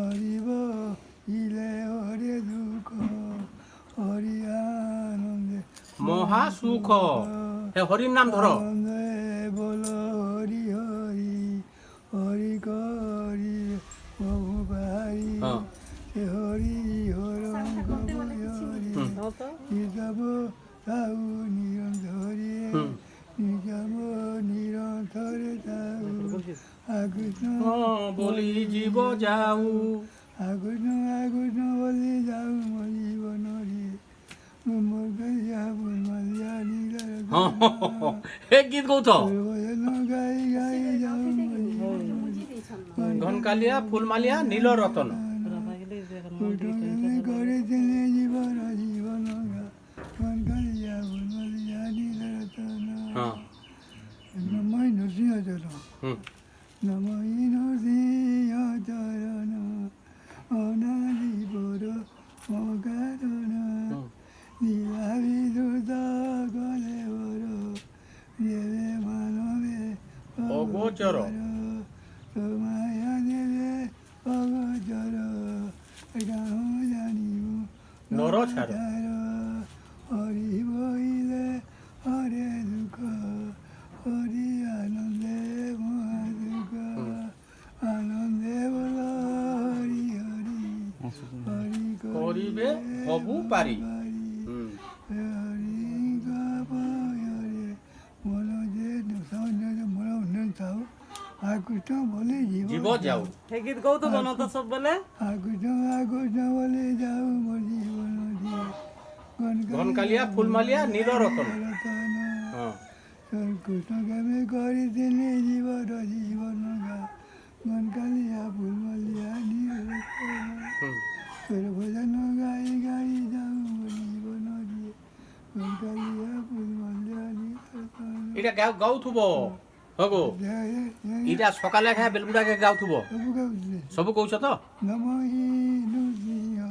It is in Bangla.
হরিব ইলে হরে দুঃখ হরি আনন্দে মহা সুখ হে হরির নাম ধরো আনন্দে বলো হরি হরি হরি করি বহু বাড়ি হ্যাঁ। হরি হরঙ্গ হরি নিজাব তাউ নিরন্তরে হুম। নিজাব নিরন্তরে তাউ আগুন বলি জীব যাও আগুন আগুন বলি যাও মো জীবনরে মোর গাইয়া মালিয়া নীলার হে গীত গৌথ ভজন গাই গাই যাও মো জীবনরে ঘনকালিয়া ফুলমালিয়া নীল রতন করে দিলে জীবন জীবন গান গাইয়া মালিয়া নীলার হ্যাঁ নমঃ নৃসিংহ চরণ হুম নমঃ নৃসিংহ চরণ অনাদি বড় অকারণ লীলা বিদ্যুৎ গলে বড় দেবে মানবে অগোচর। মায়া দেবে অগোচর গাহ জানিব নর ছাড়। হরি বইলে হরে দুঃখ হরি আনন্দে মহা দুঃখ আনন্দে বল হরি হরি হরি করিবে হবু পারি হুম হরি গারে মন যে মন উন্নয়ন চাও আকুষ্ট বলে জীব যাও হে গীত গৌত বনত সব বলে আকুষ্ট আকুষ্ট বলে যাও মোর জীবন দিয়ে ঘনকালিয়া ফুলমালিয়া নীল রতন হ্যাঁ কৃষ্ণ গামে করিছিলে জীবন জীবন গা মন কালিয়া ফুলমালিয়া নীল হুম তোর ভজন গাই গাই যাও জীবন দিয়ে মন কালিয়া ফুলমালিয়া নীল এটা গাউথুব হগো এটা সকালে খায় বেলগুড়াকে গাউথুব ସବୁ ଗାଉଥିଲେ ସବୁ କହୁଛ ତ ନମ ହି ନୃସିଂହ